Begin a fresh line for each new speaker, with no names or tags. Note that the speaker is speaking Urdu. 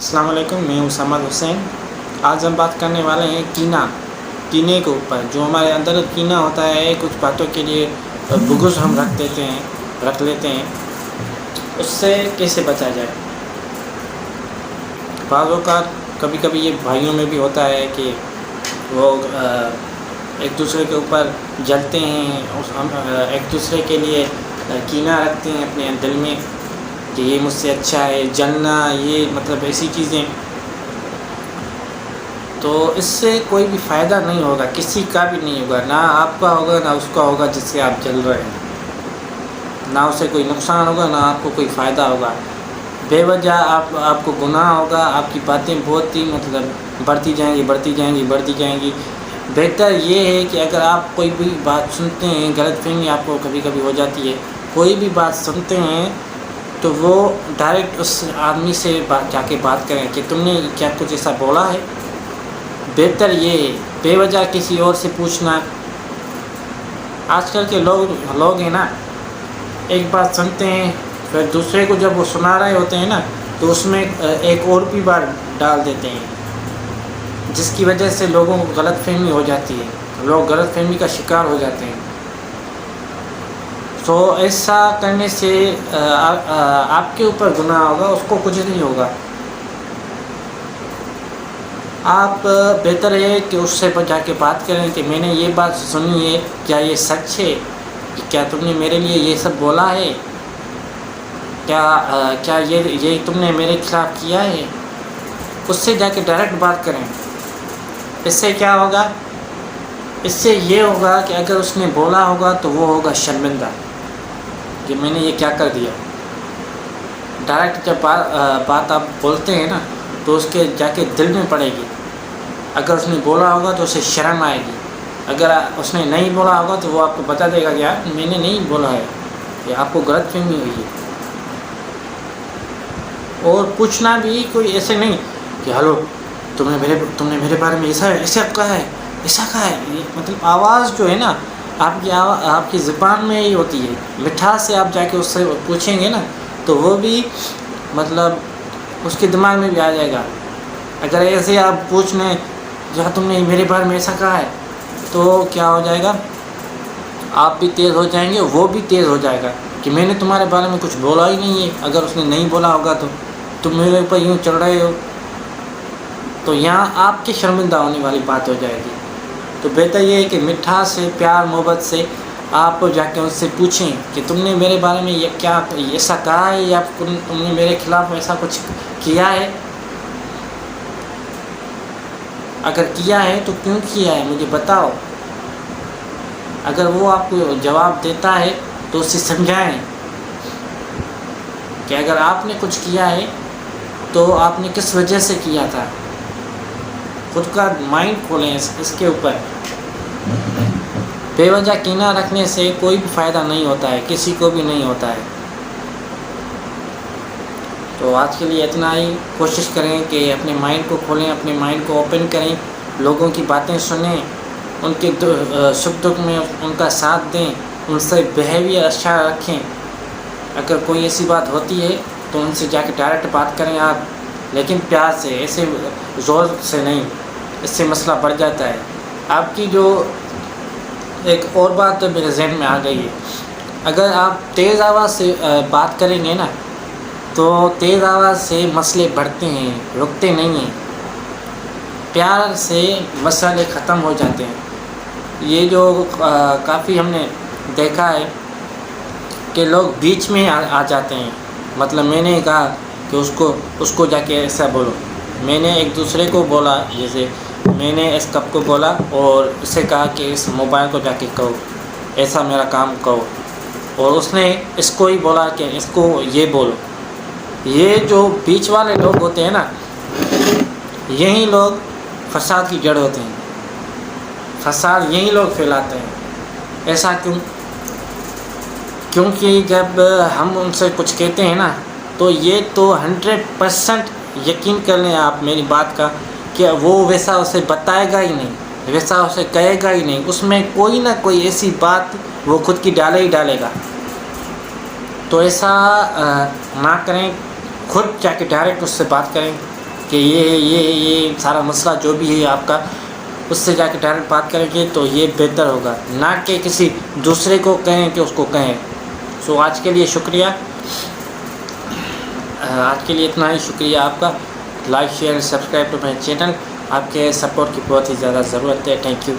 السلام علیکم، میں ہوں سمد حسین۔ آج ہم بات کرنے والے ہیں کینے کے اوپر۔ جو ہمارے اندر کینہ ہوتا ہے، کچھ باتوں کے لیے بغض ہم رکھ لیتے ہیں، اس سے کیسے بچا جائے۔ بعض اوقات کبھی کبھی یہ بھائیوں میں بھی ہوتا ہے کہ وہ ایک دوسرے کے اوپر جلتے ہیں، ایک دوسرے کے لیے کینہ رکھتے ہیں اپنے دل میں کہ یہ مجھ سے اچھا ہے، جلنا، یہ مطلب ایسی چیزیں۔ تو اس سے کوئی بھی فائدہ نہیں ہوگا، کسی کا بھی نہیں ہوگا، نہ آپ کا ہوگا نہ اس کا ہوگا جس سے آپ جل رہے ہیں، نہ اسے کوئی نقصان ہوگا نہ آپ کو کوئی فائدہ ہوگا۔ بے وجہ آپ کو گناہ ہوگا، آپ کی باتیں بہت ہی بڑھتی جائیں گی۔ بہتر یہ ہے کہ اگر آپ کوئی بھی بات سنتے ہیں، غلط فہمی آپ کو کبھی کبھی ہو جاتی ہے، کوئی بھی بات سنتے ہیں تو وہ ڈائریکٹ اس آدمی سے جا کے بات کریں کہ تم نے کیا کچھ ایسا بولا ہے۔ بہتر یہ ہے، بے وجہ کسی اور سے پوچھنا۔ آج کل کے لوگ ہیں نا، ایک بات سنتے ہیں، پھر دوسرے کو جب وہ سنا رہے ہوتے ہیں نا تو اس میں ایک اور بھی بات ڈال دیتے ہیں، جس کی وجہ سے لوگوں کو غلط فہمی ہو جاتی ہے، لوگ غلط فہمی کا شکار ہو جاتے ہیں۔ تو ایسا کرنے سے آپ کے اوپر گناہ ہوگا، اس کو کچھ نہیں ہوگا۔ آپ بہتر ہے کہ اس سے جا کے بات کریں کہ میں نے یہ بات سنی ہے، کیا یہ سچ ہے؟ کیا تم نے میرے لیے یہ سب بولا ہے؟ کیا یہ تم نے میرے خلاف کیا ہے؟ اس سے جا کے ڈائریکٹ بات کریں۔ اس سے کیا ہوگا؟ اس سے یہ ہوگا کہ اگر اس نے بولا ہوگا تو وہ ہوگا شرمندہ کہ میں نے یہ کیا کر دیا۔ ڈائریکٹ جب بات آپ بولتے ہیں نا تو اس کے جا کے دل میں پڑے گی۔ اگر اس نے بولا ہوگا تو اسے شرم آئے گی، اگر اس نے نہیں بولا ہوگا تو وہ آپ کو بتا دے گا کہ یار میں نے نہیں بولا ہے، یہ آپ کو غلط فہمی ہوئی ہے۔ اور پوچھنا بھی کوئی ایسے نہیں کہ ہلو تم نے میرے بارے میں ایسا کہا ہے، مطلب آواز جو ہے نا آپ کی زبان میں ہی ہوتی ہے۔ مٹھاس سے آپ جا کے اس سے پوچھیں گے نا تو وہ بھی مطلب اس کے دماغ میں بھی آ جائے گا۔ اگر ایسے آپ پوچھ لیں جہاں تم نے میرے بارے میں ایسا کہا ہے تو کیا ہو جائے گا، آپ بھی تیز ہو جائیں گے، وہ بھی تیز ہو جائے گا کہ میں نے تمہارے بارے میں کچھ بولا ہی نہیں ہے۔ اگر اس نے نہیں بولا ہوگا تو تم میرے اوپر یوں چڑھ رہے ہو، تو یہاں آپ کی شرمندہ ہونے والی بات ہو جائے گی۔ تو بہتر یہ ہے کہ مٹھاس سے، پیار محبت سے آپ جا کے ان سے پوچھیں کہ تم نے میرے بارے میں یہ کیا ایسا کہا ہے، یا تم نے میرے خلاف ایسا کچھ کیا ہے؟ اگر کیا ہے تو کیوں کیا ہے مجھے بتاؤ۔ اگر وہ آپ کو جواب دیتا ہے تو اسے سمجھائیں کہ اگر آپ نے کچھ کیا ہے تو آپ نے کس وجہ سے کیا تھا۔ خود کا مائنڈ کھولیں اس کے اوپر۔ بے وجہ کینہ رکھنے سے کوئی بھی فائدہ نہیں ہوتا ہے، کسی کو بھی نہیں ہوتا ہے۔ تو آج کے لیے اتنا ہی۔ کوشش کریں کہ اپنے مائنڈ کو کھولیں، اپنے مائنڈ کو اوپن کریں، لوگوں کی باتیں سنیں، ان کے سکھ دکھ میں ان کا ساتھ دیں، ان سے بیہیویئر اچھا رکھیں۔ اگر کوئی ایسی بات ہوتی ہے تو ان سے جا کے ڈائریکٹ بات کریں آپ، لیکن پیار سے، ایسے زور سے نہیں، اس سے مسئلہ بڑھ جاتا ہے۔ آپ کی جو ایک اور بات میرے ذہن میں آ گئی ہے، اگر آپ تیز آواز سے بات کریں گے نا تو تیز آواز سے مسئلے بڑھتے ہیں، رکتے نہیں ہیں۔ پیار سے مسئلے ختم ہو جاتے ہیں۔ یہ جو کافی ہم نے دیکھا ہے کہ لوگ بیچ میں آ جاتے ہیں، مطلب میں نے کہا کہ اس کو جا کے ایسا بولو، میں نے ایک دوسرے کو بولا، جیسے میں نے اس کپ کو بولا اور اسے کہا کہ اس موبائل کو جا کے کہو، ایسا میرا کام کہو، اور اس نے اس کو ہی بولا کہ اس کو یہ بولو۔ یہ جو بیچ والے لوگ ہوتے ہیں نا، یہی لوگ فساد کی جڑ ہوتے ہیں، فساد یہی لوگ پھیلاتے ہیں۔ ایسا کیونکہ جب ہم ان سے کچھ کہتے ہیں نا تو یہ تو 100% یقین کر لیں آپ میری بات کا کہ وہ ویسا اسے بتائے گا ہی نہیں، ویسا اسے کہے گا ہی نہیں، اس میں کوئی نہ کوئی ایسی بات وہ خود کی ڈالے گا۔ تو ایسا نہ کریں، خود جا کے ڈائریکٹ اس سے بات کریں کہ یہ سارا مسئلہ جو بھی ہے آپ کا، اس سے جا کے ڈائریکٹ بات کریں گے تو یہ بہتر ہوگا، نہ کہ کسی دوسرے کو کہیں کہ اس کو کہیں۔ سو آج کے لیے شکریہ، آج کے لیے اتنا ہی، شکریہ آپ کا۔ Like share and subscribe to my channel, آپ کے سپورٹ کی بہت ہی زیادہ ضرورت ہے۔ Thank you.